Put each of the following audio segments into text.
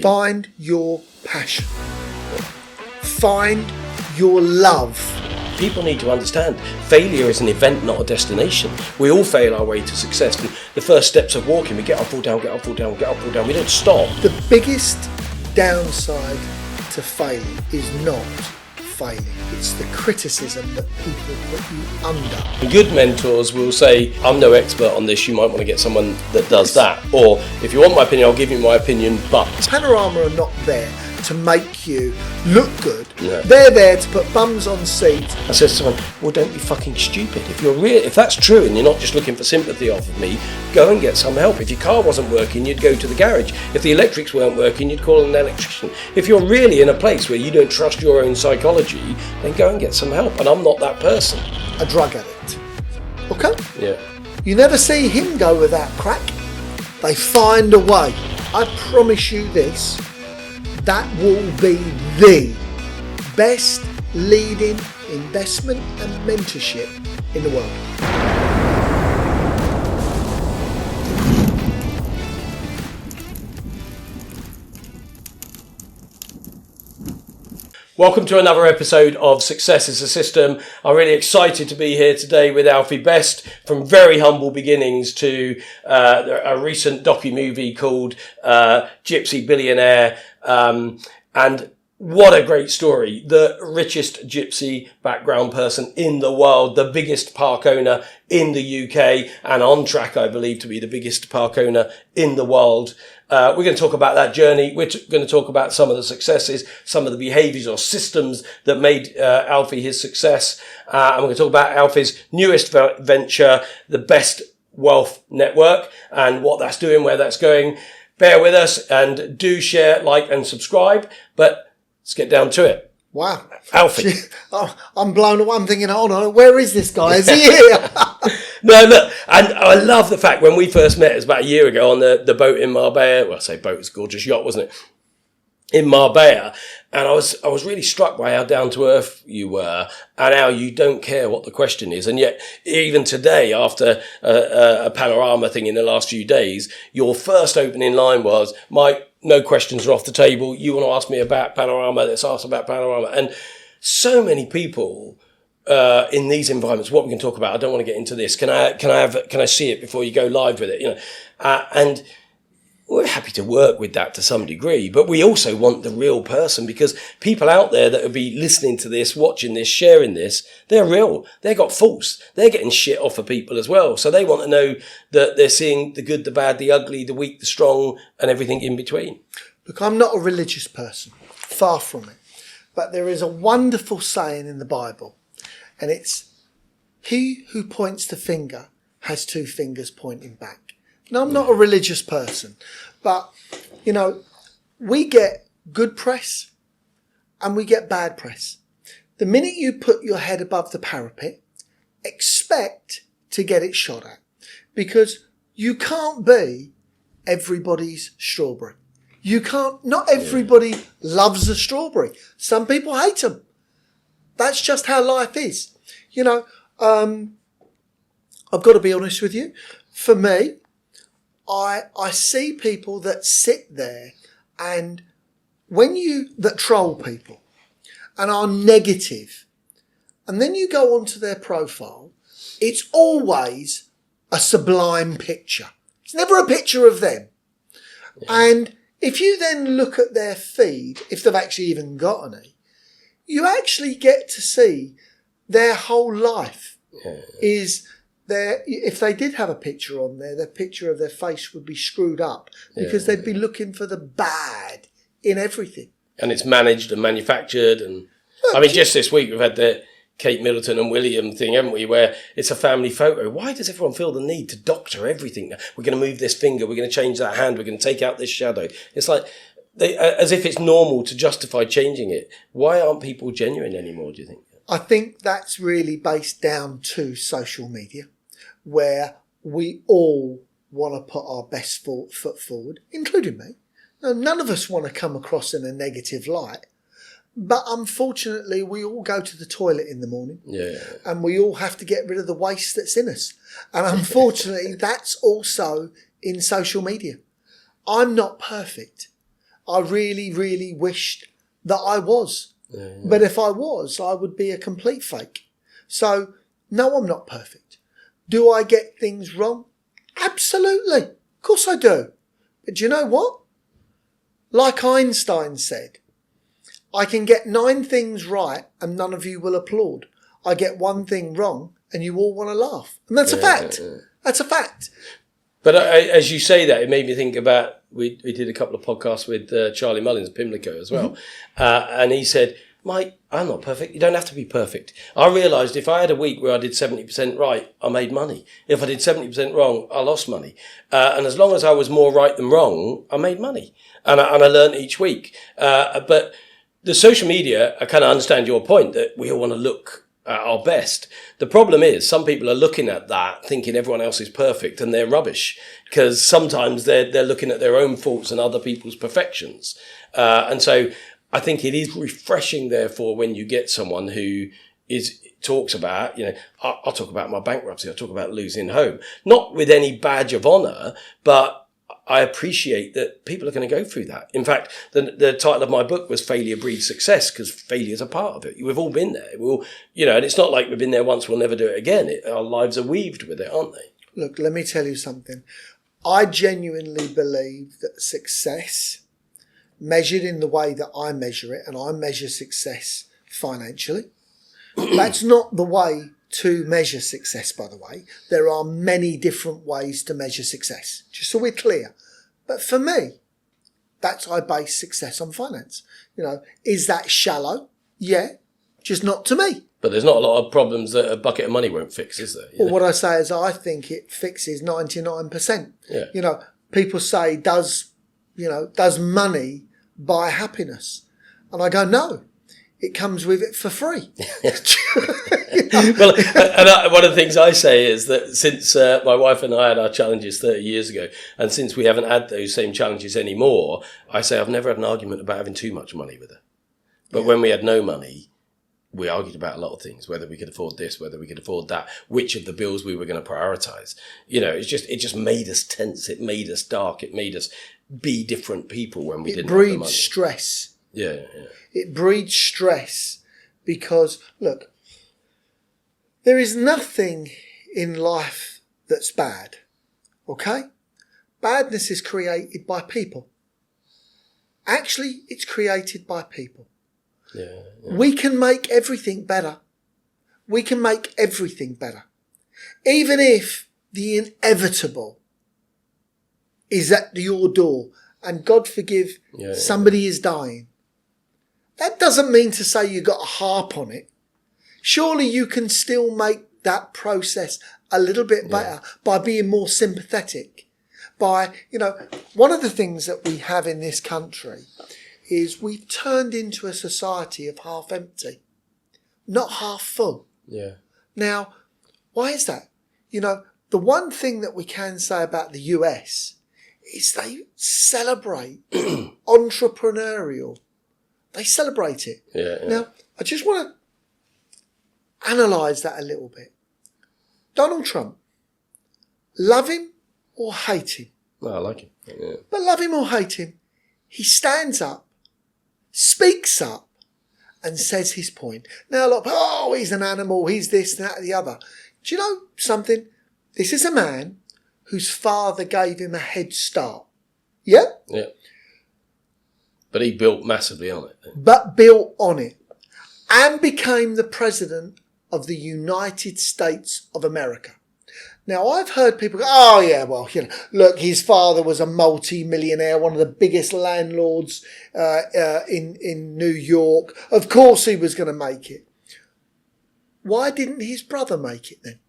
Find your passion. Find your love. People need to understand failure is an event, not a destination. We all fail our way to success. And the first steps of walking, we get up, fall down, get up, fall down, get up, fall down. We don't stop. The biggest downside to failing is not failing. It's the criticism that people put you under. Good mentors will say, I'm no expert on this, you might want to get someone that does that. Or, if you want my opinion, I'll give you my opinion, but... Panorama are not there to make you look good. Yeah. They're there to put bums on seats. I said to someone, well, don't be fucking stupid. If that's true and you're not just looking for sympathy off of me, go and get some help. If your car wasn't working, you'd go to the garage. If the electrics weren't working, you'd call an electrician. If you're really in a place where you don't trust your own psychology, then go and get some help. And I'm not that person. A drug addict. Okay? Yeah. You never see him go without crack. They find a way. I promise you this. That will be the best leading investment and mentorship in the world. Welcome to another episode of Success is a System. I'm really excited to be here today with Alfie Best, from very humble beginnings to a recent docu-movie called Gypsy Billionaire. And what a great story. The richest gypsy background person in the world, the biggest park owner in the UK, and on track, I believe, to be the biggest park owner in the world. We're going to talk about that journey. We're going to talk about some of the successes, some of the behaviours or systems that made Alfie his success. And we're going to talk about Alfie's newest venture, the Best Wealth Network, and what that's doing, where that's going. Bear with us and do share, like and subscribe. But let's get down to it. Wow. Alfie. I'm blown away. I'm thinking, hold on, where is this guy? Is he here? No, look, and I love the fact when we first met, it was about a year ago on the boat in Marbella. Well, I say boat, it's a gorgeous yacht, wasn't it? In Marbella. And I was really struck by how down to earth you were and how you don't care what the question is. And yet, even today, after a panorama thing in the last few days, your first opening line was, Mike, no questions are off the table. You want to ask me about panorama? Let's ask about panorama. And so many people in these environments, what we can talk about, I don't want to get into this. Can I see it before you go live with it? You know, and we're happy to work with that to some degree, but we also want the real person, because people out there that will be listening to this, watching this, sharing this, they're real. They've got faults. They're getting shit off of people as well. So they want to know that they're seeing the good, the bad, the ugly, the weak, the strong, and everything in between. Look, I'm not a religious person. Far from it. But there is a wonderful saying in the Bible, and it's, he who points the finger has two fingers pointing back. Now, I'm not a religious person, but, you know, we get good press and we get bad press. The minute you put your head above the parapet, expect to get it shot at, because you can't be everybody's strawberry. Not everybody loves a strawberry. Some people hate them. That's just how life is. You know, I've got to be honest with you. For me, I see people that sit there and that troll people and are negative, and then you go onto their profile, it's always a sublime picture. It's never a picture of them. Yeah. And if you then look at their feed, if they've actually even got any, you actually get to see their whole life is... if they did have a picture on there, the picture of their face would be screwed up because they'd be looking for the bad in everything. And it's managed and manufactured. And I mean, just this week we've had the Kate Middleton and William thing, haven't we, where it's a family photo. Why does everyone feel the need to doctor everything? We're going to move this finger, we're going to change that hand, we're going to take out this shadow. It's like, as if it's normal to justify changing it. Why aren't people genuine anymore, do you think? I think that's really based down to social media, where we all want to put our best foot forward, including me. Now, none of us want to come across in a negative light, but unfortunately we all go to the toilet in the morning and we all have to get rid of the waste that's in us. And unfortunately that's also in social media. I'm not perfect. I really, really wished that I was. Yeah. But if I was, I would be a complete fake. So, no, I'm not perfect. Do I get things wrong? Absolutely. Of course I do. But do you know what? Like Einstein said, I can get 9 things right and none of you will applaud. I get 1 thing wrong and you all want to laugh. And that's a fact. That's a fact. But as you say that, it made me think about, we did a couple of podcasts with Charlie Mullins, Pimlico as well. And he said, Mike, I'm not perfect. You don't have to be perfect. I realised if I had a week where I did 70% right, I made money. If I did 70% wrong, I lost money. And as long as I was more right than wrong, I made money. And I learned each week. But the social media, I kind of understand your point that we all want to look at our best. The problem is some people are looking at that thinking everyone else is perfect and they're rubbish, because sometimes they're looking at their own faults and other people's perfections. And so I think it is refreshing, therefore, when you get someone who talks about, I'll talk about my bankruptcy, I'll talk about losing home, not with any badge of honour, but I appreciate that people are going to go through that. In fact, the title of my book was Failure Breeds Success, because failure is a part of it. We've all been there. And it's not like we've been there once, we'll never do it again. Our lives are weaved with it, aren't they? Look, let me tell you something. I genuinely believe that success, measured in the way that I measure it, and I measure success financially, that's not the way to measure success, by the way. There are many different ways to measure success, just so we're clear. But for me, I base success on finance. Is that shallow? Yeah, just not to me. But there's not a lot of problems that a bucket of money won't fix, is there? Well, what I say is I think it fixes 99%. Yeah. People say, does money buy happiness? And I go, no. It comes with it for free. Well, and one of the things I say is that since my wife and I had our challenges 30 years ago, and since we haven't had those same challenges anymore, I say I've never had an argument about having too much money with her. But when we had no money, we argued about a lot of things, whether we could afford this, whether we could afford that, which of the bills we were going to prioritise. It just made us tense. It made us dark. It made us be different people when we didn't have the money. It breeds stress. Yeah. It breeds stress because, look, there is nothing in life that's bad, okay? Badness is created by people. Actually, it's created by people. Yeah. We can make everything better. We can make everything better. Even if the inevitable is at your door and God forgive, somebody is dying. That doesn't mean to say you got to harp on it. Surely you can still make that process a little bit better by being more sympathetic. By, one of the things that we have in this country is we've turned into a society of half empty, not half full. Yeah. Now, why is that? The one thing that we can say about the US is they celebrate entrepreneurial. They celebrate it. Yeah. Now, I just want to analyse that a little bit. Donald Trump, love him or hate him? No, I like him. Yeah. But love him or hate him, he stands up, speaks up, and says his point. Now, look, he's an animal, he's this, that, the other. Do you know something? This is a man whose father gave him a head start. Yeah? Yeah. But he built massively on it. But built on it. And became the president of the United States of America. Now, I've heard people go, look, his father was a multi-millionaire, one of the biggest landlords in New York. Of course he was going to make it. Why didn't his brother make it then?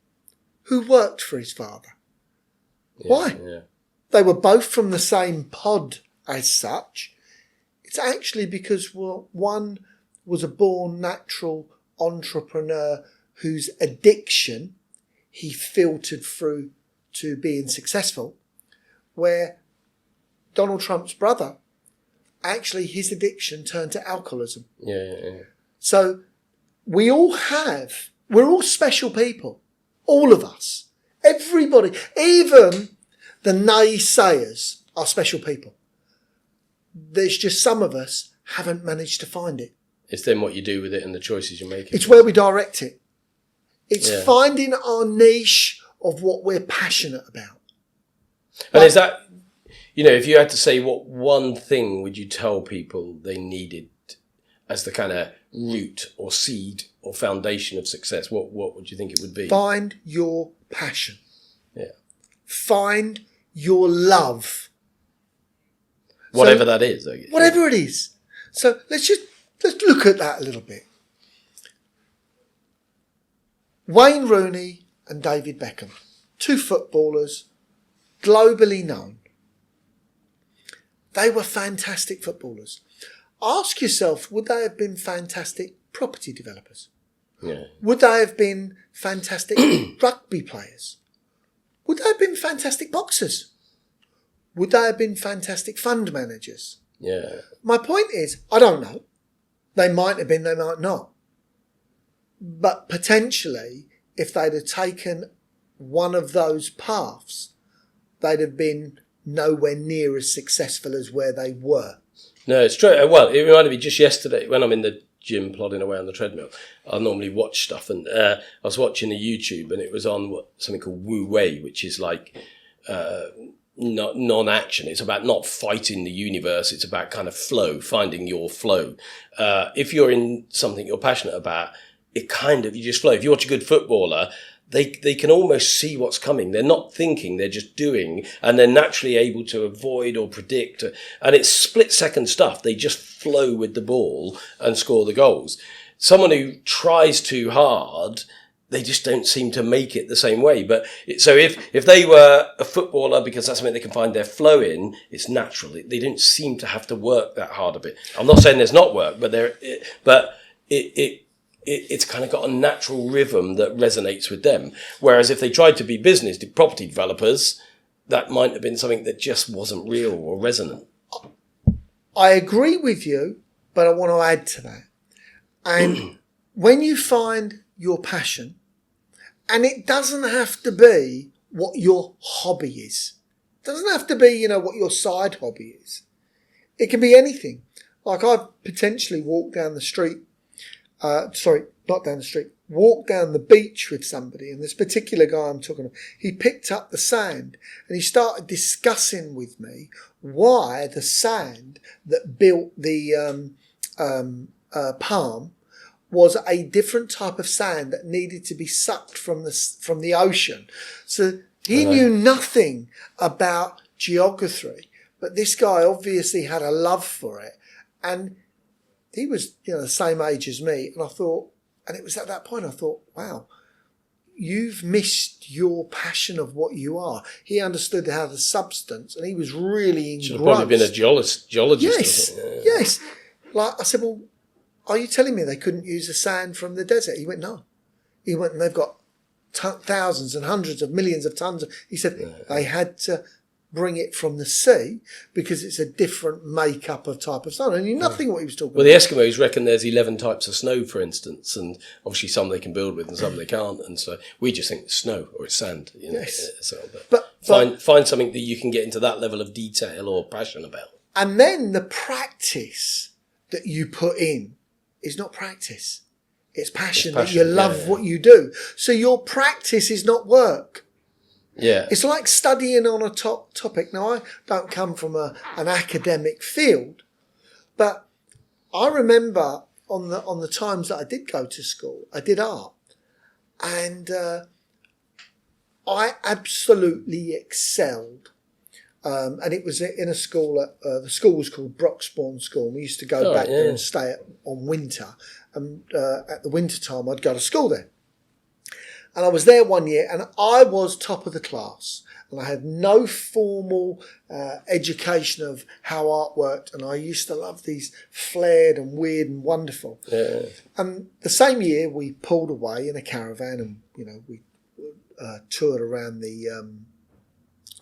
Who worked for his father? Why? Yeah. They were both from the same pod as such. It's actually because one was a born natural entrepreneur whose addiction he filtered through to being successful, where Donald Trump's brother, actually his addiction turned to alcoholism. Yeah. So we're all special people. All of us. Everybody. Even the naysayers are special people. There's just some of us haven't managed to find it. It's then what you do with it and the choices you're making. It's where we direct it. It's Yeah. finding our niche of what we're passionate about. And is that, if you had to say what one thing would you tell people they needed as the kind of root or seed or foundation of success, what would you think it would be? Find your passion. Yeah. Find your love. Whatever that is, I guess. Whatever it is. So let's look at that a little bit. Wayne Rooney and David Beckham, 2 footballers, globally known. They were fantastic footballers. Ask yourself, would they have been fantastic property developers? Yeah. Would they have been fantastic rugby players? Would they have been fantastic boxers? Would they have been fantastic fund managers? Yeah. My point is, I don't know. They might have been, they might not. But potentially, if they'd have taken one of those paths, they'd have been nowhere near as successful as where they were. No, it's true. Well, it reminded me just yesterday when I'm in the gym plodding away on the treadmill. I normally watch stuff, and I was watching a YouTube, and it was on something called Wu Wei, which is like non-action. It's about not fighting the universe. It's about kind of flow, finding your flow. If you're in something you're passionate about, you just flow. If you watch a good footballer, they can almost see what's coming. They're not thinking, they're just doing, and they're naturally able to avoid or predict. And it's split-second stuff. They just flow with the ball and score the goals. Someone who tries too hard, they just don't seem to make it the same way. But so if they were a footballer because that's something they can find their flow in, it's natural. They don't seem to have to work that hard a bit. I'm not saying there's not work, but it's kind of got a natural rhythm that resonates with them. Whereas if they tried to be property developers, that might have been something that just wasn't real or resonant. I agree with you, but I want to add to that. And when you find your passion, and it doesn't have to be what your hobby is. It doesn't have to be, what your side hobby is. It can be anything. Like I've potentially walked down the street walk down the beach with somebody, and this particular guy I'm talking about, he picked up the sand and he started discussing with me why the sand that built the palm was a different type of sand that needed to be sucked from the ocean. So he knew nothing about geography, but this guy obviously had a love for it, and he was, the same age as me, and it was at that point I thought, wow, you've missed your passion of what you are. He understood how the substance, and he was really engrossed. Should have probably been a geologist. Yes, yes. Like I said, well, are you telling me they couldn't use the sand from the desert? He went, no. He went, and they've got thousands and hundreds of millions of tons. He said they had to bring it from the sea because it's a different makeup of type of sand. I knew nothing what he was talking about. Well, the Eskimos reckon there's 11 types of snow, for instance, and obviously some they can build with and some they can't. And so we just think it's snow or it's sand. Yes. But find something that you can get into that level of detail or passion about. And then the practice that you put in is not practice. It's passion, that you love what you do. So your practice is not work. Yeah. It's like studying on a topic. Now, I don't come from an academic field, but I remember on the times that I did go to school, I did art, and I absolutely excelled. And it was in a school. The school was called Broxbourne School. We used to go back there and stay on winter. And at the winter time, I'd go to school there. And I was there one year, and I was top of the class. And I had no formal education of how art worked. And I used to love these flared and weird and wonderful. Yeah. And the same year, we pulled away in a caravan, and we toured around the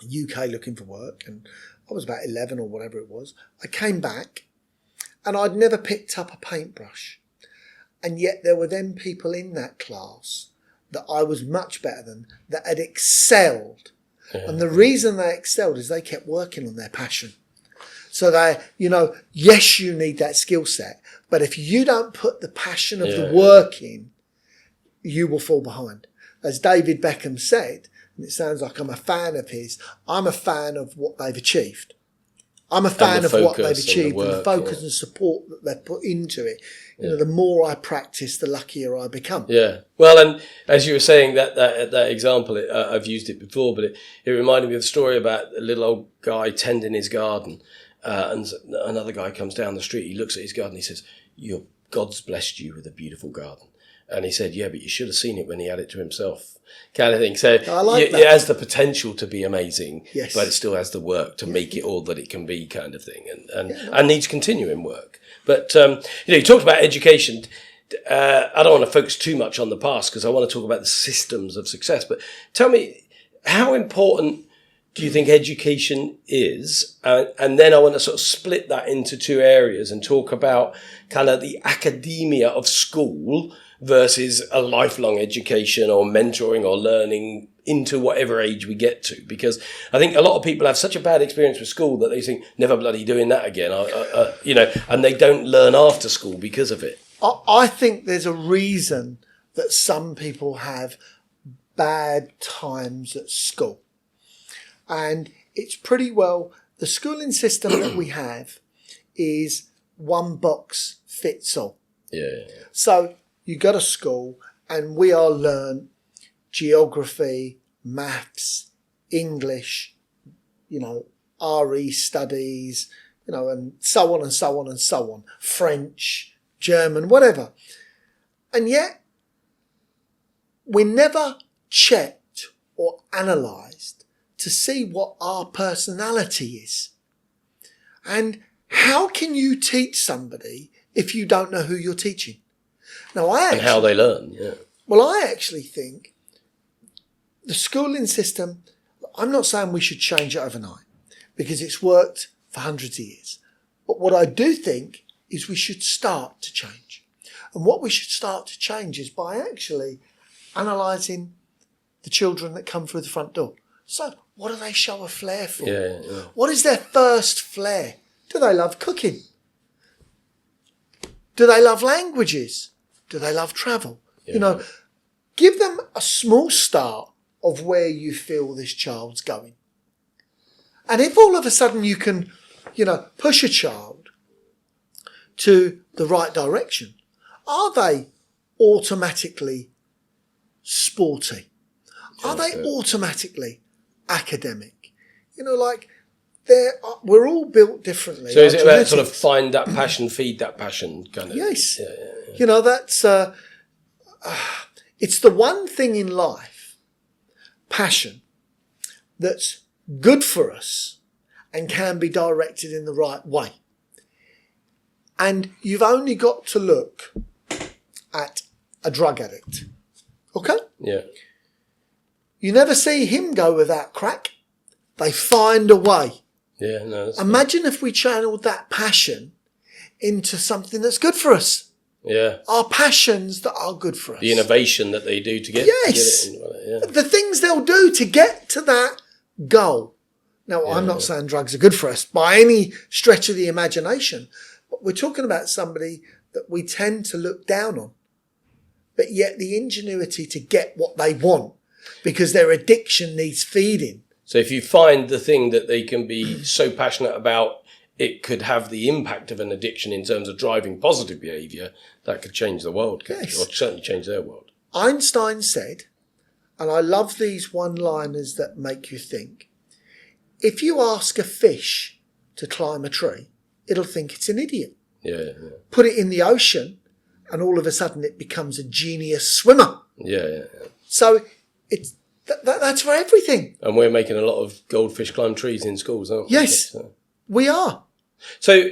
UK looking for work. And I was about 11 or whatever it was. I came back, and I'd never picked up a paintbrush. And yet there were then people in that class that I was much better than, that had excelled. Yeah. And the reason they excelled is they kept working on their passion. So they, yes, you need that skill set, but if you don't put the passion of the work in, you will fall behind. As David Beckham said, and it sounds like I'm a fan of his, I'm a fan of what they've achieved. I'm a fan of what they've achieved and the focus and support that they've put into it. The more I practice, the luckier I become. Yeah. Well, and as you were saying that example, I've used it before, but it reminded me of the story about a little old guy tending his garden, and another guy comes down the street. He looks at his garden. He says, God's blessed you with a beautiful garden. And he said, yeah, but you should have seen it when he had it to himself, kind of thing. So I like that. It has the potential to be amazing, yes, but it still has the work to make it all that it can be, kind of thing, and needs continuing work. But, you talked about education. I don't want to focus too much on the past because I want to talk about the systems of success. But tell me, how important do you think education is? And then I want to sort of split that into two areas and talk about kind of the academia of school versus a lifelong education or mentoring or learning into whatever age we get to. Because I think a lot of people have such a bad experience with school that they think, never bloody doing that again, and they don't learn after school because of it. I think there's a reason that some people have bad times at school. And it's pretty well, the schooling system that we have is one box fits all. Yeah. So you go to school and we all learn geography, maths, English, RE studies, and so on and so on and so on, French, German, whatever. And yet we're never checked or analysed to see what our personality is. And how can you teach somebody if you don't know who you're teaching? Now, and how they learn, yeah. Well, I actually think the schooling system, I'm not saying we should change it overnight because it's worked for hundreds of years. But what I do think is we should start to change. And what we should start to change is by actually analysing the children that come through the front door. So what do they show a flair for? Yeah. What is their first flair? Do they love cooking? Do they love languages? Do they love travel? Yeah. Give them a small start of where you feel this child's going. And if all of a sudden you can, push a child to the right direction, are they automatically sporty? Are they automatically academic? We're all built differently. So is it about sort of find that passion, feed that passion kind of? Yes. Yeah. That's it's the one thing in life, passion, that's good for us and can be directed in the right way. And you've only got to look at a drug addict. Okay? Yeah. You never see him go without crack. They find a way. Yeah, no. Imagine if we channeled that passion into something that's good for us. Yeah. Our passions that are good for us. The innovation that they do to get, yes. To get it in. The things they'll do to get to that goal. Now, I'm not saying drugs are good for us by any stretch of the imagination, but we're talking about somebody that we tend to look down on, but yet the ingenuity to get what they want because their addiction needs feeding. So if you find the thing that they can be so passionate about, it could have the impact of an addiction in terms of driving positive behaviour, that could change the world, yes. Or certainly change their world. Einstein said, and I love these one-liners that make you think, if you ask a fish to climb a tree, it'll think it's an idiot. Yeah. Put it in the ocean, and all of a sudden it becomes a genius swimmer. Yeah. So it's that's for everything. And we're making a lot of goldfish climb trees in schools, aren't we? Yes, we are. So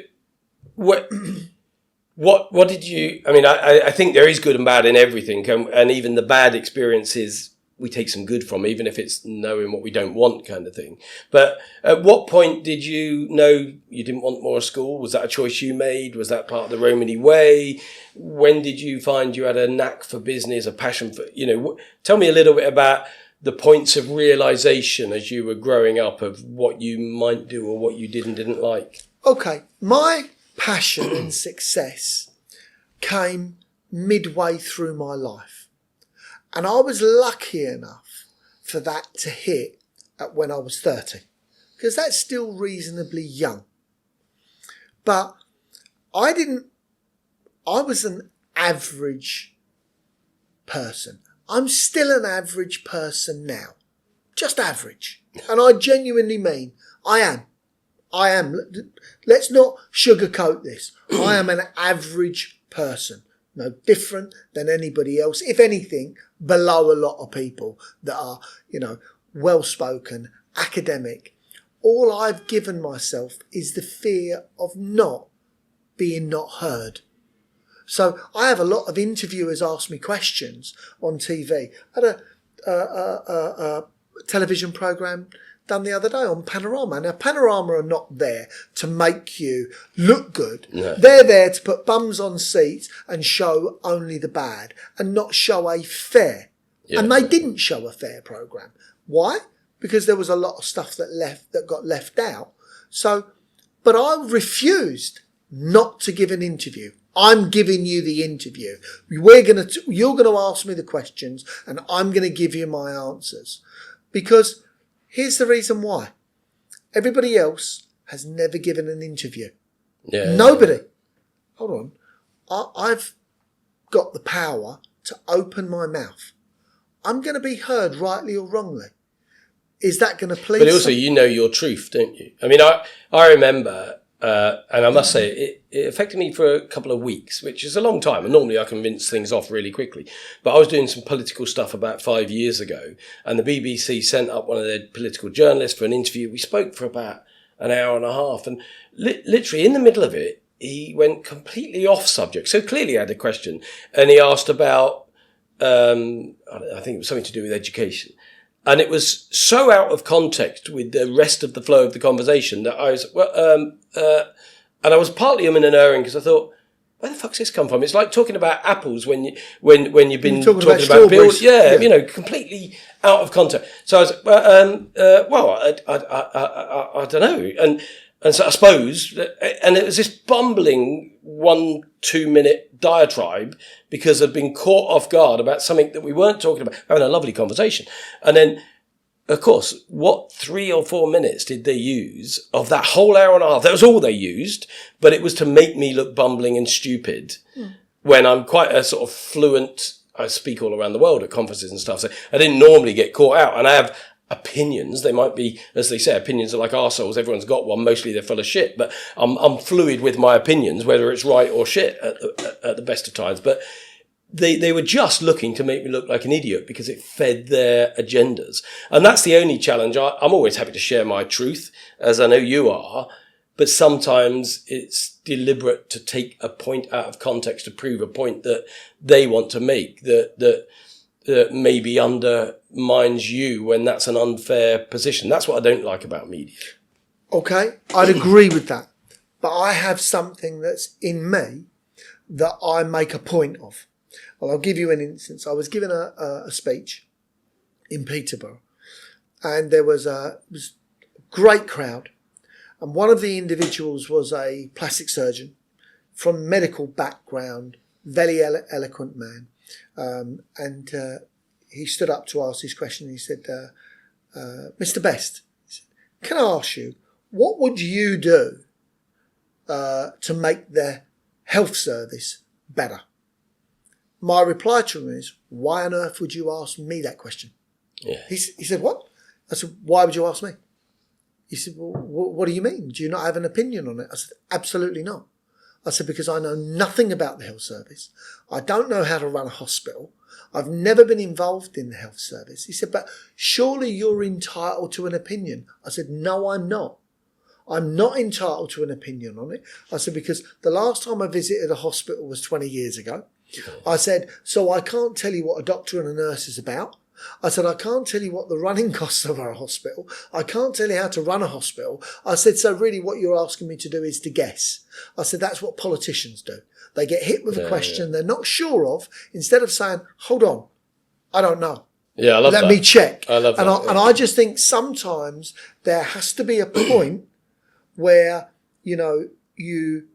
what did you... I mean, I think there is good and bad in everything, and even the bad experiences we take some good from, even if it's knowing what we don't want kind of thing. But at what point did you know you didn't want more school? Was that a choice you made? Was that part of the Romany way? When did you find you had a knack for business, a passion for... tell me a little bit about the points of realisation as you were growing up of what you might do or what you didn't like. Okay, my passion and success came midway through my life. And I was lucky enough for that to hit at when I was 30. Because that's still reasonably young. But I was an average person. I'm still an average person now. Just average. And I genuinely mean, I am. Let's not sugarcoat this. I am an average person. No different than anybody else. If anything, below a lot of people that are, well-spoken, academic. All I've given myself is the fear of not being not heard. So I have a lot of interviewers ask me questions on TV. I had a television programme done the other day on Panorama. Now, Panorama are not there to make you look good. No. They're there to put bums on seats and show only the bad and not show a fair. Yeah. And they didn't show a fair programme. Why? Because there was a lot of stuff that got left out. So, but I refused not to give an interview. I'm giving you the interview. You're going to ask me the questions and I'm going to give you my answers. Because here's the reason why. Everybody else has never given an interview. Yeah. Nobody. Hold on. I've got the power to open my mouth. I'm going to be heard rightly or wrongly. Is that going to please? But also, you know your truth, don't you? I mean, I remember, and I must say, it affected me for a couple of weeks, which is a long time. And normally I can rinse things off really quickly. But I was doing some political stuff about 5 years ago, and the BBC sent up one of their political journalists for an interview. We spoke for about an hour and a half, and literally in the middle of it, he went completely off subject. So clearly he had a question, and he asked about, I think it was something to do with education. And it was so out of context with the rest of the flow of the conversation that I was, and I was partly and erring because I thought, where the fuck's this come from? It's like talking about apples when you've been talking about bills. Yeah, completely out of context. So I was, I don't know. And so I suppose, and it was this bumbling 1-2 minute diatribe because I'd been caught off guard about something that we weren't talking about, having a lovely conversation. And then, of course, what 3 or 4 minutes did they use of that whole hour and a half? That was all they used, but it was to make me look bumbling and stupid when I'm quite a sort of fluent, I speak all around the world at conferences and stuff. So I didn't normally get caught out, and I have opinions. They might be, as they say, opinions are like arseholes. Everyone's got one. Mostly they're full of shit, but I'm fluid with my opinions, whether it's right or shit at the best of times. But they were just looking to make me look like an idiot because it fed their agendas. And that's the only challenge. I'm always happy to share my truth, as I know you are, but sometimes it's deliberate to take a point out of context to prove a point that they want to make, that maybe undermines you when that's an unfair position. That's what I don't like about media. Okay, I'd agree with that. But I have something that's in me that I make a point of. Well, I'll give you an instance. I was given a speech in Peterborough, and there was a great crowd. And one of the individuals was a plastic surgeon from medical background, very eloquent man. And he stood up to ask his question. He said, Mr. Best, can I ask you, what would you do to make the health service better? My reply to him is, why on earth would you ask me that question? Yeah. He said, what? I said, why would you ask me? He said, well, what do you mean? Do you not have an opinion on it? I said, absolutely not. I said, because I know nothing about the health service. I don't know how to run a hospital. I've never been involved in the health service. He said, but surely you're entitled to an opinion. I said, no, I'm not. I'm not entitled to an opinion on it. I said, because the last time I visited a hospital was 20 years ago. I said, so I can't tell you what a doctor and a nurse is about. I said, I can't tell you what the running costs of a hospital. I can't tell you how to run a hospital. I said, so really what you're asking me to do is to guess. I said, that's what politicians do. They get hit with a question they're not sure of. Instead of saying, hold on, I don't know. Yeah, I love that. Let me check. I love that. And I just think sometimes there has to be a point where you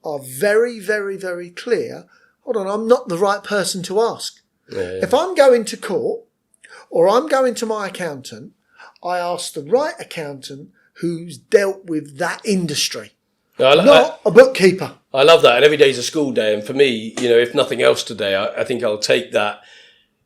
are very, very, very clear. Hold on, I'm not the right person to ask. Yeah. If I'm going to court or I'm going to my accountant, I ask the right accountant who's dealt with that industry, not a bookkeeper. I love that. And every day's a school day. And for me, if nothing else today, I think I'll take that.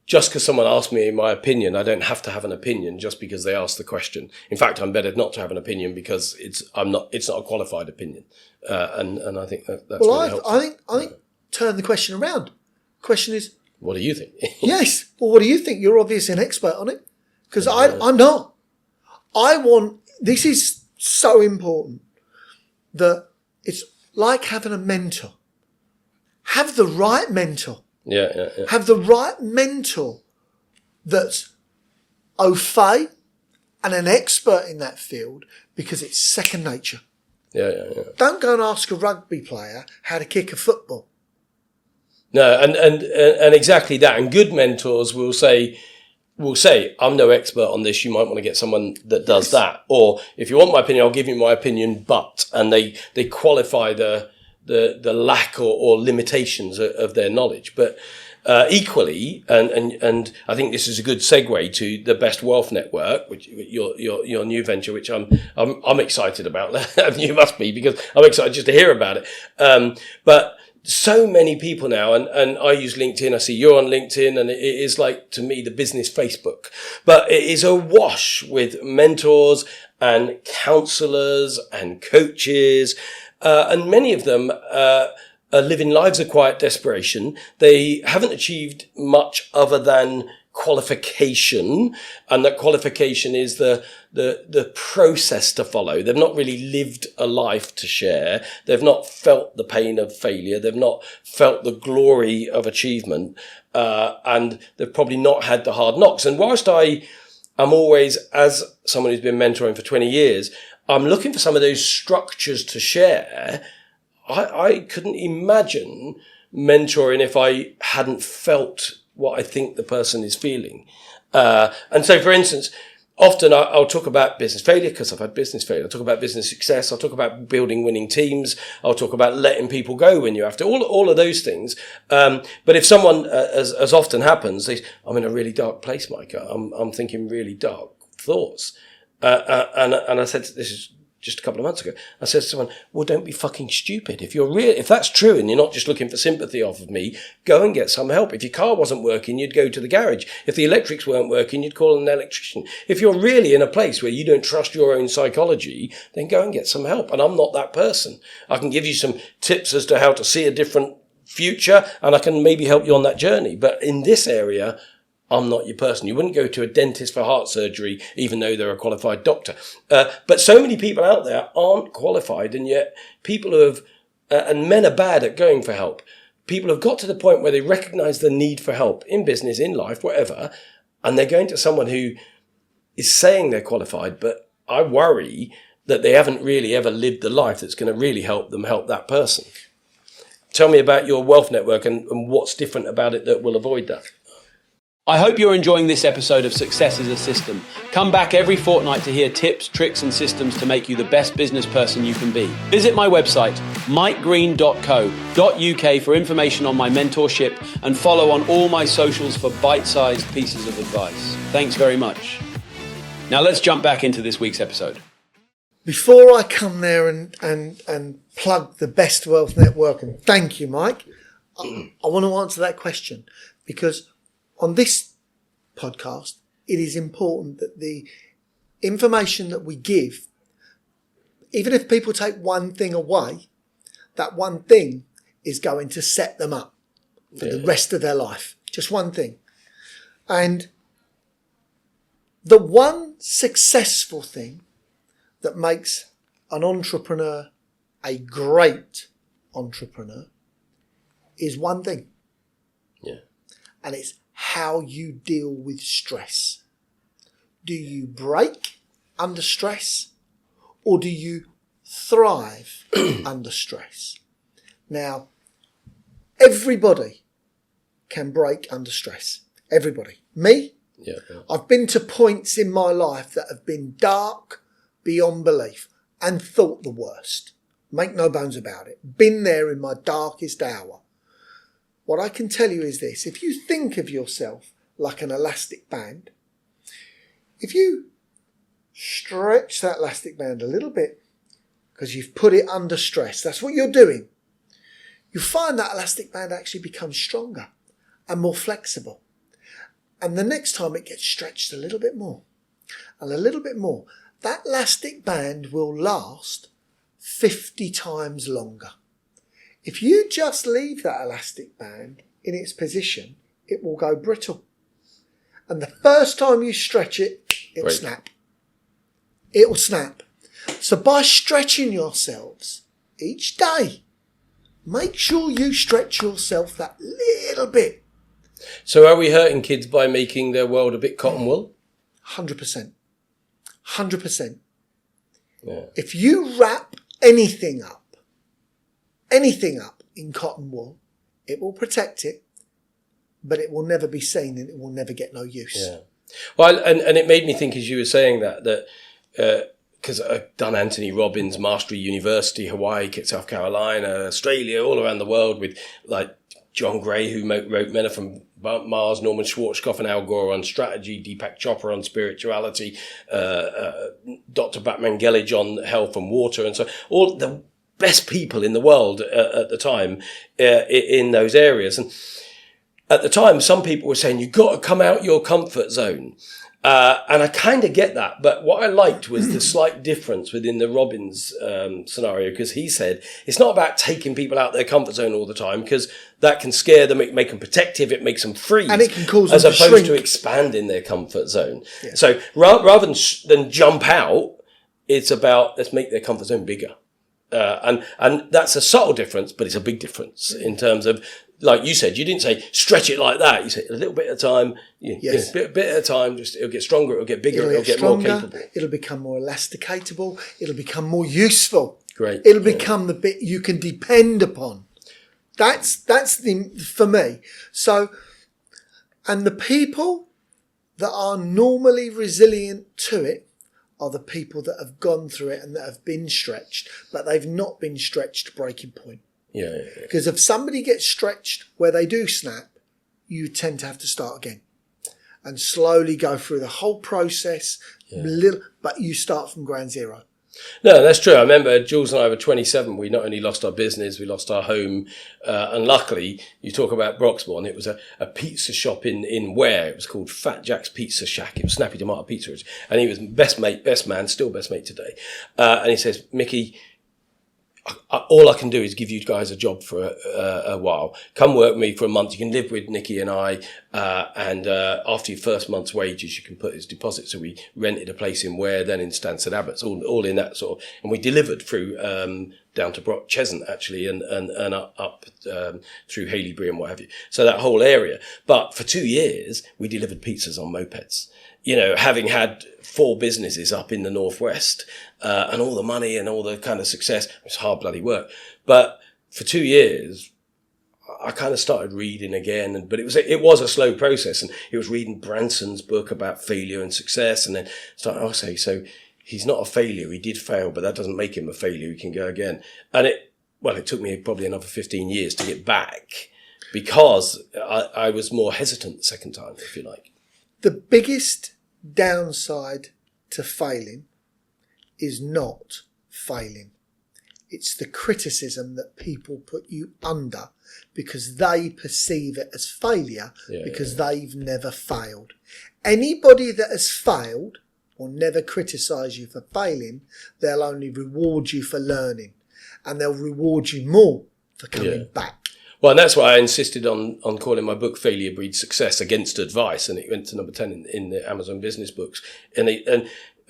Just because someone asked me my opinion, I don't have to have an opinion just because they asked the question. In fact, I'm better not to have an opinion because it's not a qualified opinion. And I think that's really helpful. I think turn the question around. The question is, what do you think? Yes. Well, what do you think? You're obviously an expert on it. Because I'm not. This is so important that it's like having a mentor. Have the right mentor. Yeah. Have the right mentor that's au fait and an expert in that field because it's second nature. Yeah. Don't go and ask a rugby player how to kick a football. No, and exactly that. And good mentors will say, I'm no expert on this. You might want to get someone that does that. Or if you want my opinion, I'll give you my opinion, but, and they qualify the lack or limitations of their knowledge. But equally, and I think this is a good segue to the Best Wealth Network, which your new venture, which I'm excited about. You must be, because I'm excited just to hear about it. But so many people now, and I use LinkedIn. I see you're on LinkedIn, and it is like, to me, the business Facebook. But it is awash with mentors and counselors and coaches. And many of them are living lives of quiet desperation. They haven't achieved much other than qualification, and that qualification is the process to follow. They've not really lived a life to share. They've not felt the pain of failure. They've not felt the glory of achievement, and they've probably not had the hard knocks. And whilst I'm always, as someone who's been mentoring for 20 years, I'm looking for some of those structures to share. I couldn't imagine mentoring if I hadn't felt what I think the person is feeling. And so, for instance, often I'll talk about business failure because I've had business failure. I'll talk about business success. I'll talk about building winning teams. I'll talk about letting people go when you have to. All of those things. But if someone, as often happens, they say, I'm in a really dark place, Mike. I'm thinking really dark thoughts. And I said, this is just a couple of months ago, I said to someone, well, don't be fucking stupid. If that's true and you're not just looking for sympathy off of me, go and get some help. If your car wasn't working, you'd go to the garage. If the electrics weren't working, you'd call an electrician. If you're really in a place where you don't trust your own psychology, then go and get some help. And I'm not that person. I can give you some tips as to how to see a different future, and I can maybe help you on that journey. But in this area, I'm not your person. You wouldn't go to a dentist for heart surgery, even though they're a qualified doctor. But so many people out there aren't qualified, and yet people who have, and men are bad at going for help. People have got to the point where they recognize the need for help in business, in life, whatever, and they're going to someone who is saying they're qualified, but I worry that they haven't really ever lived the life that's going to really help them help that person. Tell me about your wealth network and what's different about it that will avoid that. I hope you're enjoying this episode of Success as a System. Come back every fortnight to hear tips, tricks and systems to make you the best business person you can be. Visit my website, mikegreene.co.uk for information on my mentorship, and follow on all my socials for bite-sized pieces of advice. Thanks very much. Now let's jump back into this week's episode. Before I come there and plug the Best Wealth Network, and thank you, Mike, I want to answer that question, because on this podcast, it is important that the information that we give, even if people take one thing away, that one thing is going to set them up for the rest of their life. Just one thing. And the one successful thing that makes an entrepreneur a great entrepreneur is one thing. Yeah. And it's how you deal with stress. Do you break under stress, or do you thrive under stress? Now, everybody can break under stress. Everybody. Me? Yeah. I've been to points in my life that have been dark beyond belief and thought the worst. Make no bones about it. Been there in my darkest hour. What I can tell you is this. If you think of yourself like an elastic band, if you stretch that elastic band a little bit, because you've put it under stress, that's what you're doing, you find that elastic band actually becomes stronger and more flexible. And the next time it gets stretched a little bit more and a little bit more, that elastic band will last 50 times longer. If you just leave that elastic band in its position, it will go brittle. And the first time you stretch it, it'll snap. It will snap. So by stretching yourselves each day, make sure you stretch yourself that little bit. So are we hurting kids by making their world a bit cotton wool? 100%. 100%. Yeah. If you wrap anything up in cotton wool, it will protect it, but it will never be seen and it will never get no use. Yeah. Well, and it made me think as you were saying that because I've done Anthony Robbins, Mastery University, Hawaii, South Carolina, Australia, all around the world with like John Gray, who wrote Men Are From Mars, Norman Schwarzkopf and Al Gore on strategy, Deepak Chopra on spirituality, Dr. Batman Gelage on health and water, and so all the best people in the world at the time in those areas. And at the time, some people were saying, you've got to come out your comfort zone. And I kind of get that. But what I liked was the slight difference within the Robbins scenario, because he said it's not about taking people out their comfort zone all the time, because that can scare them, make them protective, it makes them freeze. And it can cause them as to opposed shrink. to expanding their comfort zone. Yeah. So rather than jump out, it's about let's make their comfort zone bigger. And that's a subtle difference, but it's a big difference in terms of, like you said, you didn't say stretch it like that. You said a little bit at a time, Yes. bit at a time. Just it'll get stronger, it'll get bigger, it'll get stronger, more capable. It'll become more elasticatable. It'll become more useful. Great. It'll become the bit you can depend upon. That's for me. So, and the people that are normally resilient to it are the people that have gone through it and that have been stretched, but they've not been stretched to breaking point. Yeah. Because if somebody gets stretched where they do snap, you tend to have to start again and slowly go through the whole process, but you start from ground zero. No, that's true. I remember Jules and I were 27. We not only lost our business, we lost our home. And luckily, you talk about Broxbourne, it was a pizza shop in Ware. It was called Fat Jack's Pizza Shack. It was Snappy Tomato Pizza. And he was best man, still best mate today. And he says, Mickey, all I can do is give you guys a job for a while. Come work with me for a month. You can live with Nikki and I, and after your first month's wages, you can put his deposit. So we rented a place in Ware, then in Stansted Abbots, all in that sort of, and we delivered through down to Cheshunt actually, and up through Haileybury and what have you. So that whole area. But for 2 years, we delivered pizzas on mopeds. You know, having had 4 businesses up in the Northwest, and all the money and all the kind of success, it was hard bloody work. But for 2 years, I kind of started reading again, but it was a slow process, and it was reading Branson's book about failure and success, and then started, so he's not a failure. He did fail, but that doesn't make him a failure. He can go again. And it took me probably another 15 years to get back, because I was more hesitant the second time, if you like. The biggest downside to failing is not failing. It's the criticism that people put you under because they perceive it as failure because they've never failed. Anybody that has failed will never criticise you for failing. They'll only reward you for learning, and they'll reward you more for coming back. Well, and that's why I insisted on calling my book Failure Breeds Success Against Advice, and it went to number 10 in the Amazon business books. And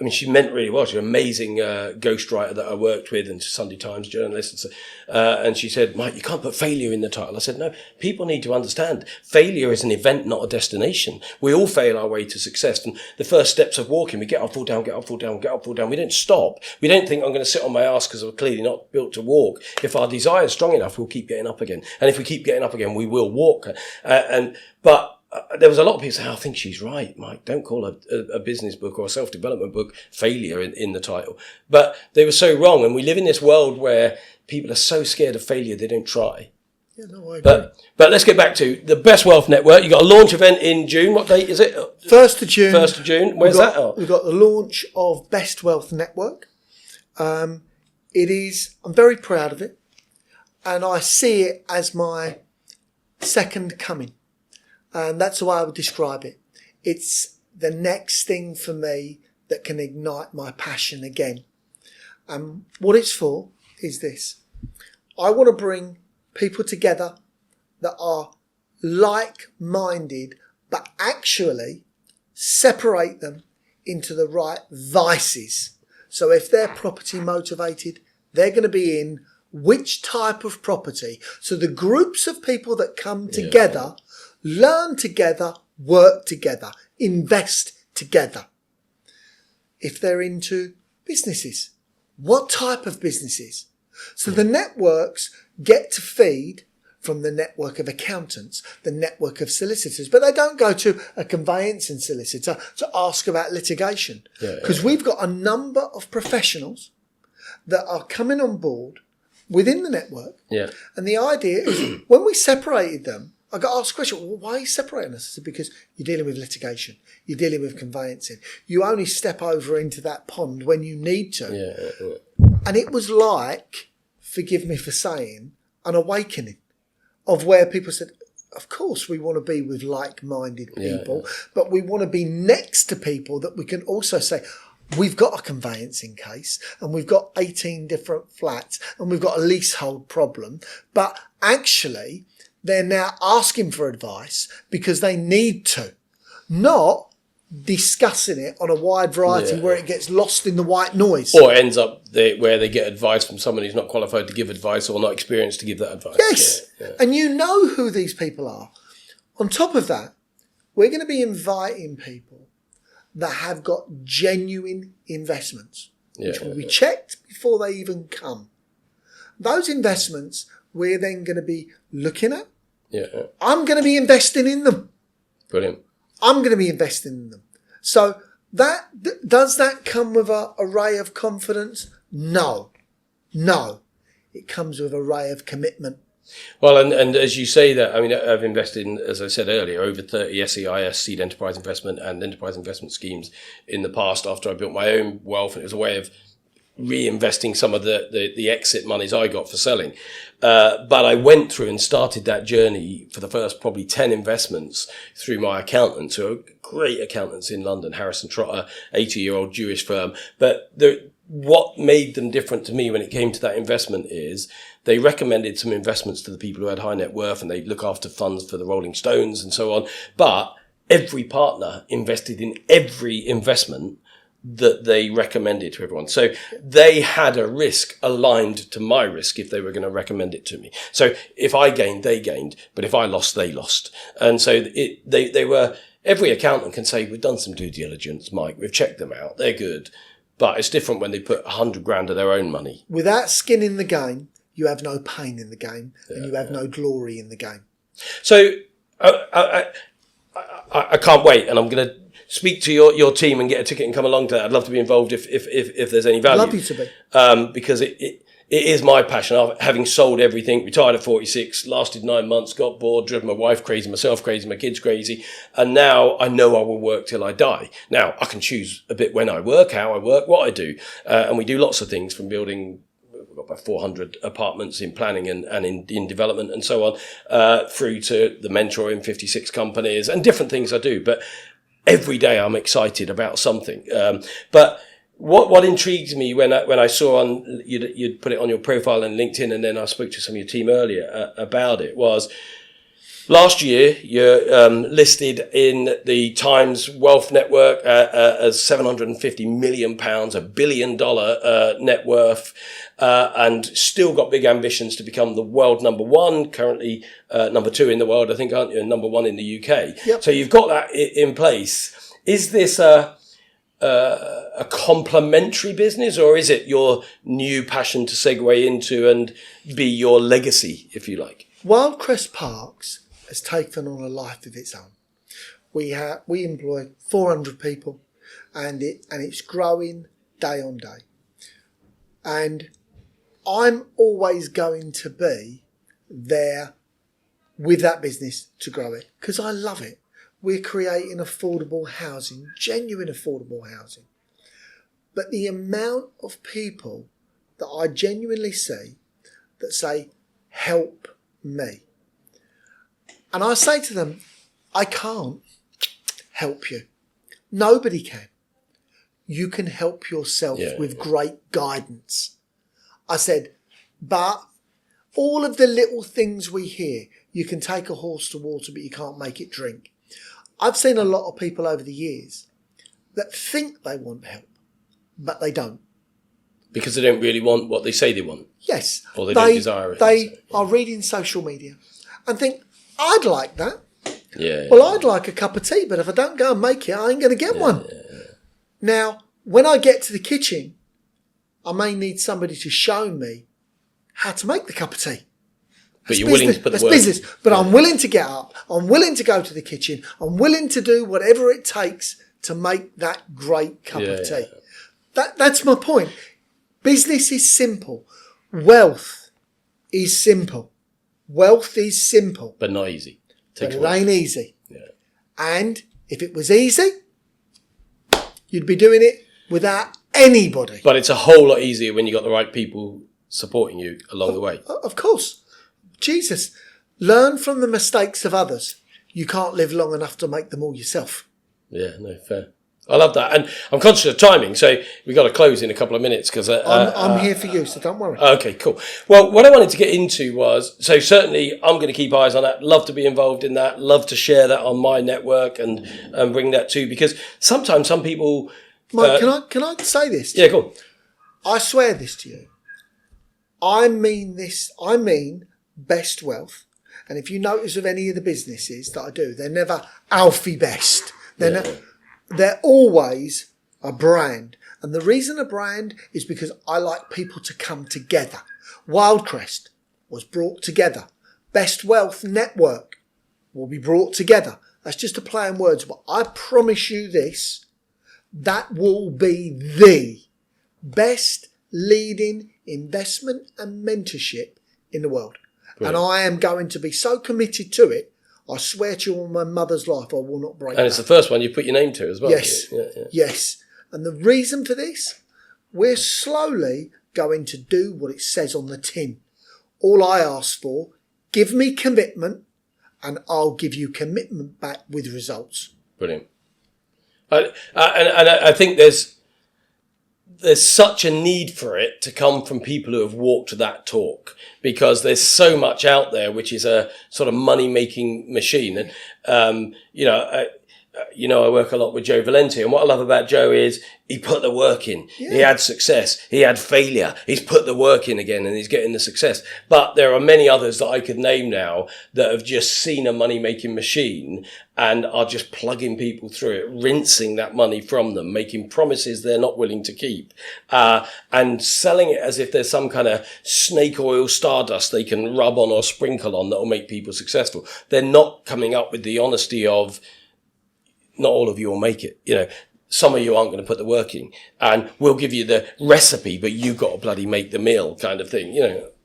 I mean, she meant really well. She's an amazing ghostwriter that I worked with, and Sunday Times journalist. And she said, Mike, you can't put failure in the title. I said, no, people need to understand failure is an event, not a destination. We all fail our way to success. And the first steps of walking, we get up, fall down, get up, fall down, get up, fall down. We don't stop. We don't think I'm going to sit on my ass because I'm clearly not built to walk. If our desire is strong enough, we'll keep getting up again. And if we keep getting up again, we will walk. But there was a lot of people saying, I think she's right, Mike. Don't call a business book or a self-development book failure in the title. But they were so wrong. And we live in this world where people are so scared of failure, they don't try. Yeah, no, I agree. But let's get back to the Best Wealth Network. You got a launch event in June. What date is it? 1st of June. 1st of June. Where's that? Oh. We've got the launch of Best Wealth Network. I'm very proud of it. And I see it as my second coming. And that's the way I would describe it. It's the next thing for me that can ignite my passion again. And what it's for is this. I want to bring people together that are like-minded, but actually separate them into the right vices. So if they're property motivated, they're going to be in which type of property. So the groups of people that come together, learn together, work together, invest together. If they're into businesses, what type of businesses? So the networks get to feed from the network of accountants, the network of solicitors, but they don't go to a conveyancing solicitor to ask about litigation. Because we've got a number of professionals that are coming on board within the network. Yeah. And the idea is when we separated them, I got asked a question, well, why are you separating us? I said, because you're dealing with litigation. You're dealing with conveyancing. You only step over into that pond when you need to. And it was like, forgive me for saying, an awakening of where people said, of course we want to be with like-minded people, but we want to be next to people that we can also say, we've got a conveyancing case and we've got 18 different flats and we've got a leasehold problem, but actually they're now asking for advice because they need to, not discussing it on a wide variety where it gets lost in the white noise. Or ends up where they get advice from someone who's not qualified to give advice or not experienced to give that advice. Yes, and you know who these people are. On top of that, we're going to be inviting people that have got genuine investments, which will be checked before they even come. Those investments we're then going to be looking at. I'm going to be investing in them. Brilliant. I'm going to be investing in them. So does that come with an array of confidence? No. It comes with an array of commitment. Well, and as you say that, I mean, I've invested in, as I said earlier, over 30 SEIS, seed enterprise investment and enterprise investment schemes in the past after I built my own wealth. And it was a way of reinvesting some of the exit monies I got for selling. But I went through and started that journey for the first probably 10 investments through my accountants, who are great accountants in London, Harrison Trotter, 80-year-old Jewish firm. But what made them different to me when it came to that investment is they recommended some investments to the people who had high net worth and they look after funds for the Rolling Stones and so on. But every partner invested in every investment that they recommended to everyone. So they had a risk aligned to my risk if they were going to recommend it to me. So if I gained, they gained, but if I lost, they lost. And so they were, every accountant can say, we've done some due diligence, Mike, we've checked them out, they're good. But it's different when they put 100 grand of their own money. Without skin in the game, you have no pain in the game and you have no glory in the game. So I can't wait, and I'm going to speak to your team and get a ticket and come along to that. I'd love to be involved if there's any value. I'd love you to be. Because it is my passion. Having sold everything, retired at 46, lasted 9 months, got bored, driven my wife crazy, myself crazy, my kids crazy, and now I know I will work till I die. Now, I can choose a bit when I work, how I work, what I do, and we do lots of things from building. We've got about 400 apartments in planning and in development and so on, through to the mentoring 56 companies and different things I do. But every day I'm excited about something. But what intrigued me when I saw on you'd put it on your profile on LinkedIn, and then I spoke to some of your team earlier about it, was last year you're listed in the Times Wealth Network as £750 million, £1 billion net worth, and still got big ambitions to become the world number one, currently number 2 in the world, I think, aren't you? Number 1 in the UK. Yep. So you've got that in place. Is this a complementary business, or is it your new passion to segue into and be your legacy, if you like? Wildcrest Parks has taken on a life of its own. We employ 400 people, and it's growing day on day. And I'm always going to be there with that business to grow it because I love it. We're creating affordable housing, genuine affordable housing. But the amount of people that I genuinely see that say, help me. And I say to them, I can't help you. Nobody can. You can help yourself with great guidance. I said, but all of the little things we hear, you can take a horse to water, but you can't make it drink. I've seen a lot of people over the years that think they want help, but they don't. Because they don't really want what they say they want. Yes. Or they don't desire it. They are reading social media and think, I'd like that. Yeah. Well, I'd like a cup of tea, but if I don't go and make it, I ain't going to get one. Yeah. Now, when I get to the kitchen, I may need somebody to show me how to make the cup of tea. But you're willing to put the work in. That's business. But I'm willing to get up. I'm willing to go to the kitchen. I'm willing to do whatever it takes to make that great cup of tea. That's my point. Business is simple. Wealth is simple. Wealth is simple. But not easy. But it ain't easy. Yeah. And if it was easy, you'd be doing it without anybody. But it's a whole lot easier when you got the right people supporting you along the way. Of course. Jesus, learn from the mistakes of others. You can't live long enough to make them all yourself. Yeah, no, fair. I love that. And I'm conscious of timing, so we've got to close in a couple of minutes. Because I'm here for you, so don't worry. Okay, cool. Well, what I wanted to get into was, so certainly I'm going to keep eyes on that, love to be involved in that, love to share that on my network and bring that too, because sometimes some people... Mike, can I say this? Yeah, go on. I swear this to you. I mean best wealth. And if you notice of any of the businesses that I do, they're never Alfie best. They're always a brand. And the reason a brand is because I like people to come together. Wildcrest was brought together. Best Wealth Network will be brought together. That's just a play on words. But I promise you this, that will be the best leading investment and mentorship in the world. Brilliant. And I am going to be so committed to it, I swear to you on my mother's life, I will not break And it's the first one you put your name to as well. Yes, yes. And the reason for this, we're slowly going to do what it says on the tin. All I ask for, give me commitment and I'll give you commitment back with results. Brilliant. And I think there's such a need for it to come from people who have walked that talk, because there's so much out there which is a sort of money-making machine. And, I work a lot with Joe Valenti, and what I love about Joe is he put the work in. Yeah. He had success. He had failure. He's put the work in again and he's getting the success. But there are many others that I could name now that have just seen a money-making machine and are just plugging people through it, rinsing that money from them, making promises they're not willing to keep, and selling it as if there's some kind of snake oil stardust they can rub on or sprinkle on that will make people successful. They're not coming up with the honesty of, not all of you will make it. Some of you aren't going to put the work in, and we'll give you the recipe, but you've got to bloody make the meal, kind of thing.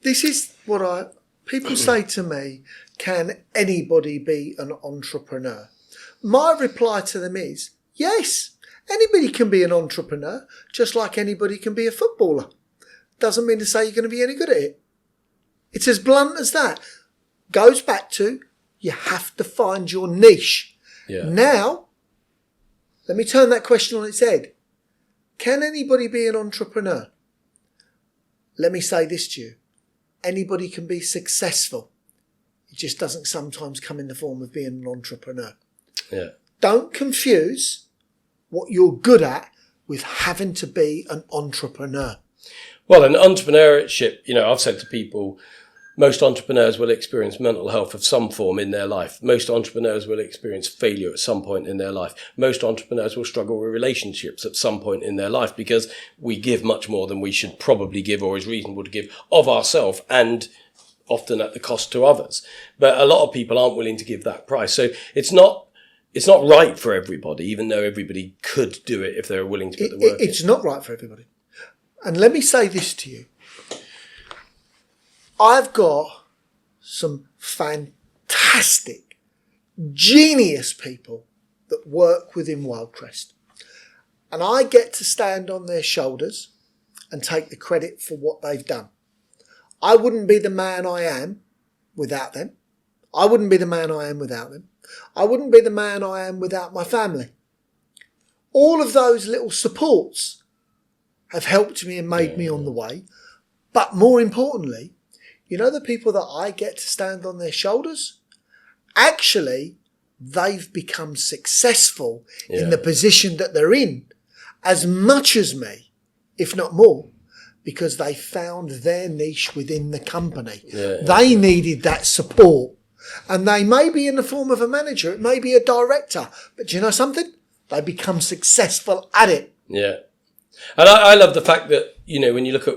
This is what people say to me, can anybody be an entrepreneur? My reply to them is, yes, anybody can be an entrepreneur, just like anybody can be a footballer. Doesn't mean to say you're going to be any good at it. It's as blunt as that. Goes back to, you have to find your niche. Yeah. Now, let me turn that question on its head. Can anybody be an entrepreneur? Let me say this to you. Anybody can be successful. It just doesn't sometimes come in the form of being an entrepreneur. Yeah. Don't confuse what you're good at with having to be an entrepreneur. Well, in entrepreneurship, I've said to people, most entrepreneurs will experience mental health of some form in their life. Most entrepreneurs will experience failure at some point in their life. Most entrepreneurs will struggle with relationships at some point in their life, because we give much more than we should probably give or is reasonable to give of ourselves, and often at the cost to others. But a lot of people aren't willing to give that price. So it's not it's not right for everybody, even though everybody could do it if they were willing to put the work in. It's not right for everybody. And let me say this to you. I've got some fantastic, genius people that work within Wildcrest. And I get to stand on their shoulders and take the credit for what they've done. I wouldn't be the man I am without them. I wouldn't be the man I am without them. I wouldn't be the man I am without my family. All of those little supports have helped me and made me on the way. But more importantly, you know the people that I get to stand on their shoulders? Actually, they've become successful in the position that they're in as much as me, if not more, because they found their niche within the company. They needed that support. And they may be in the form of a manager, it may be a director, but do you know something? They become successful at it. Yeah. And I love the fact that, you know, when you look at,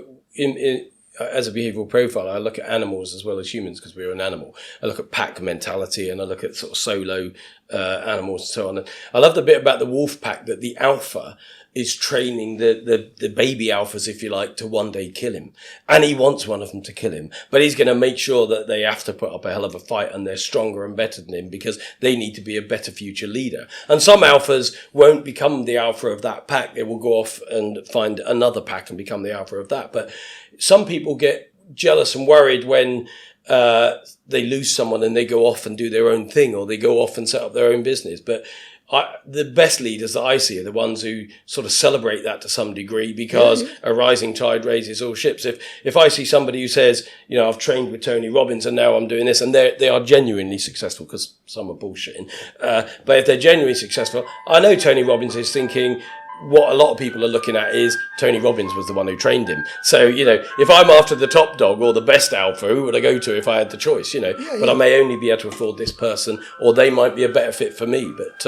as a behavioural profile, I look at animals as well as humans because we're an animal. I look at pack mentality and I look at sort of solo animals and so on. And I love the bit about the wolf pack that the alpha is training the baby alphas, if you like, to one day kill him. And he wants one of them to kill him. But he's going to make sure that they have to put up a hell of a fight and they're stronger and better than him because they need to be a better future leader. And some alphas won't become the alpha of that pack. They will go off and find another pack and become the alpha of that. But some people get jealous and worried when they lose someone and they go off and do their own thing or they go off and set up their own business. But the best leaders that I see are the ones who sort of celebrate that to some degree because a rising tide raises all ships. If I see somebody who says, you know, I've trained with Tony Robbins and now I'm doing this, and they are genuinely successful, because some are bullshitting, but if they're genuinely successful, I know Tony Robbins is thinking, what a lot of people are looking at is Tony Robbins was the one who trained him. So, you know, if I'm after the top dog or the best alpha, who would I go to if I had the choice, you know? But I may only be able to afford this person, or they might be a better fit for me. But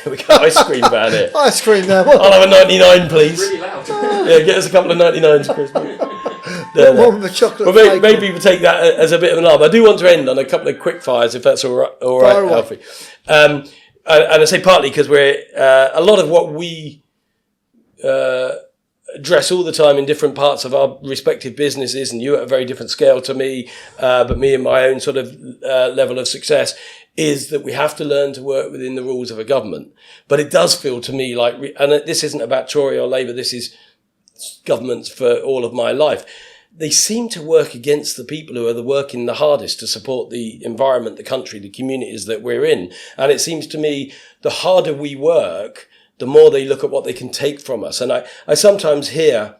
we got ice cream down here. Ice cream now. I'll have a 99, please. Really loud. Yeah, get us a couple of 99s, Chris. One with chocolate. Well, maybe we'll take that as a bit of an arm. I do want to end on a couple of quick fires, if that's all right, Alfie. And I say partly because we're a lot of what we address all the time in different parts of our respective businesses, and you at a very different scale to me, but me and my own sort of level of success, is that we have to learn to work within the rules of a government. But it does feel to me like, and this isn't about Tory or Labour, this is governments for all of my life. They seem to work against the people who are working the hardest to support the environment, the country, the communities that we're in. And it seems to me the harder we work, the more they look at what they can take from us. And I sometimes hear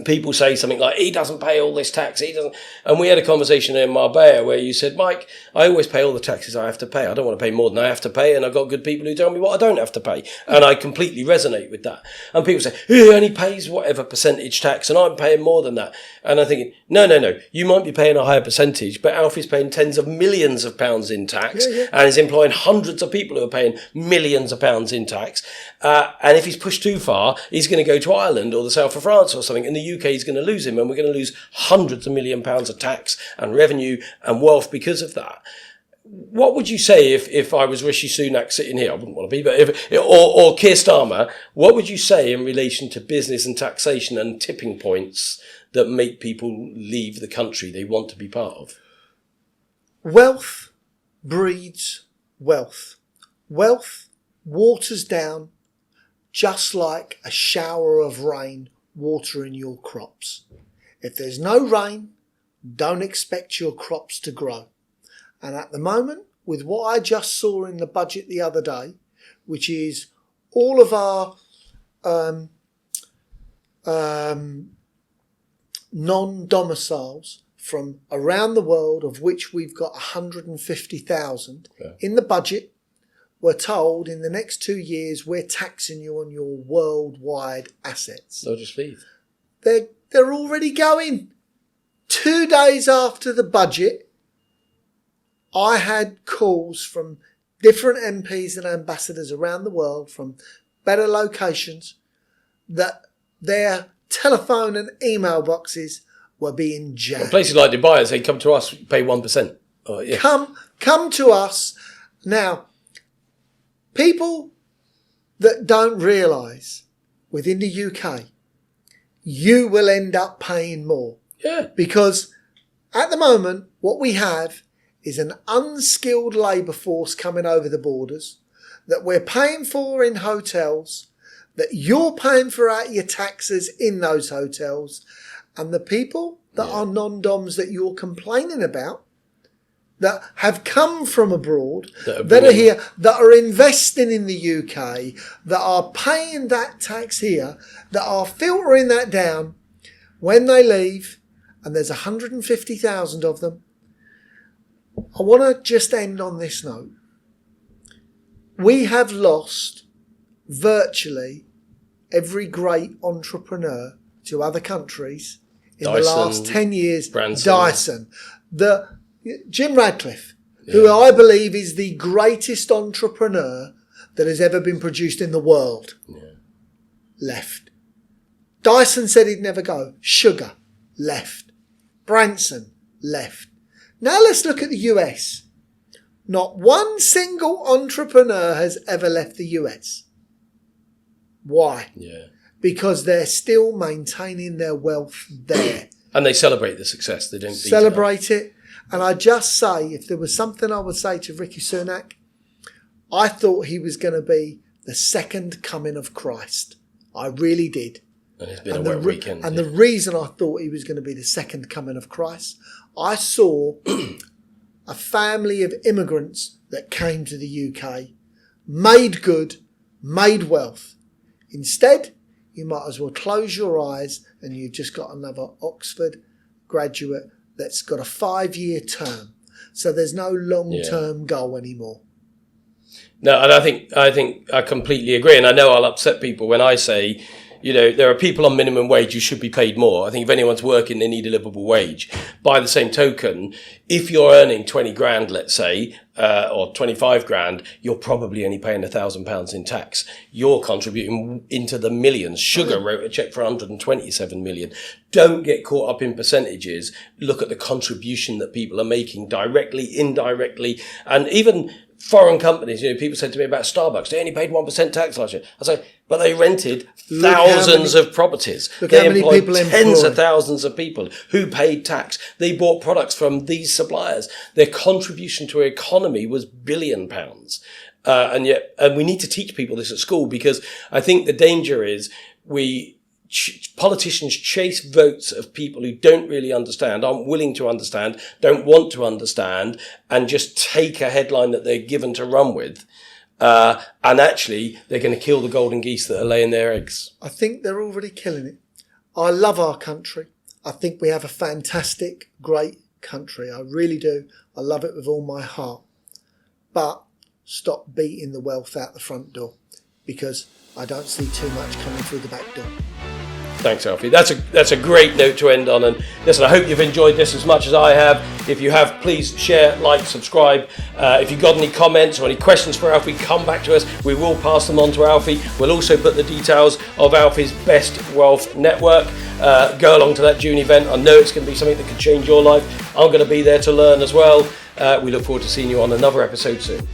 people say something like, he doesn't pay all this tax, he doesn't. And we had a conversation in Marbella where you said, Mike, I always pay all the taxes I have to pay. I don't want to pay more than I have to pay. And I've got good people who tell me what I don't have to pay. And I completely resonate with that. And people say, he only pays whatever percentage tax and I'm paying more than that. And I'm thinking, no. You might be paying a higher percentage, but Alfie's paying tens of millions of pounds in tax and is employing hundreds of people who are paying millions of pounds in tax. And if he's pushed too far, he's going to go to Ireland or the south of France or something, and the UK is going to lose him, and we're going to lose hundreds of £1 million of tax and revenue and wealth because of that. What would you say if I was Rishi Sunak sitting here? I wouldn't want to be, but or Keir Starmer, what would you say in relation to business and taxation and tipping points that make people leave the country they want to be part of? Wealth breeds wealth. Wealth waters down just like a shower of rain watering your crops. If there's no rain, don't expect your crops to grow. And at the moment, with what I just saw in the budget the other day, which is all of our non-domiciles from around the world, of which we've got 150,000 in the budget, we're told in the next 2 years we're taxing you on your worldwide assets. They'll just leave. They're already going. 2 days after the budget, I had calls from different MPs and ambassadors around the world from better locations that their telephone and email boxes were being jammed. Well, places like Dubai say, come to us, pay 1%. Oh, yeah. Come to us. Now, People that don't realise within the UK, you will end up paying more. Yeah. Because at the moment, what we have is an unskilled labour force coming over the borders that we're paying for in hotels, that you're paying for out your taxes in those hotels, and the people that are non-doms that you're complaining about, that have come from abroad, that are here, that are investing in the UK, that are paying that tax here, that are filtering that down when they leave, and there's 150,000 of them. I want to just end on this note. We have lost virtually every great entrepreneur to other countries in the last 10 years. Branson. Dyson. Jim Radcliffe, who I believe is the greatest entrepreneur that has ever been produced in the world, left. Dyson said he'd never go. Sugar, left. Branson, left. Now let's look at the US. Not one single entrepreneur has ever left the US. Why? Yeah. Because they're still maintaining their wealth there. And they celebrate the success. They don't celebrate it. And I just say, if there was something I would say to Rishi Sunak, I thought he was going to be the second coming of Christ. I really did. And it's been a wet weekend. And the reason I thought he was going to be the second coming of Christ, I saw a family of immigrants that came to the UK, made good, made wealth. Instead, you might as well close your eyes and you've just got another Oxford graduate that's got a 5-year term. So there's no long-term goal anymore. No, and I think I completely agree. And I know I'll upset people when I say, you know, there are people on minimum wage who should be paid more. I think if anyone's working, they need a livable wage. By the same token, if you're earning 20 grand, let's say, or 25 grand, you're probably only paying £1,000 in tax. You're contributing into the millions. Sugar wrote a check for 127 million. Don't get caught up in percentages. Look at the contribution that people are making directly, indirectly, and even foreign companies. You know, people said to me about Starbucks, they only paid 1% tax last year. I say, but they rented thousands of properties. They employed tens of thousands of people who paid tax. They bought products from these suppliers. Their contribution to our economy was £1 billion. And we need to teach people this at school, because I think the danger is politicians chase votes of people who don't really understand, aren't willing to understand, don't want to understand, and just take a headline that they're given to run with. And actually, they're going to kill the golden geese that are laying their eggs. I think they're already killing it. I love our country. I think we have a fantastic, great country. I really do. I love it with all my heart. But stop beating the wealth out the front door, because I don't see too much coming through the back door. Thanks, Alfie. That's a great note to end on. And listen, I hope you've enjoyed this as much as I have. If you have, please share, like, subscribe. If you've got any comments or any questions for Alfie, come back to us. We will pass them on to Alfie. We'll also put the details of Alfie's Best Wealth Network. Go along to that June event. I know it's going to be something that could change your life. I'm going to be there to learn as well. We look forward to seeing you on another episode soon.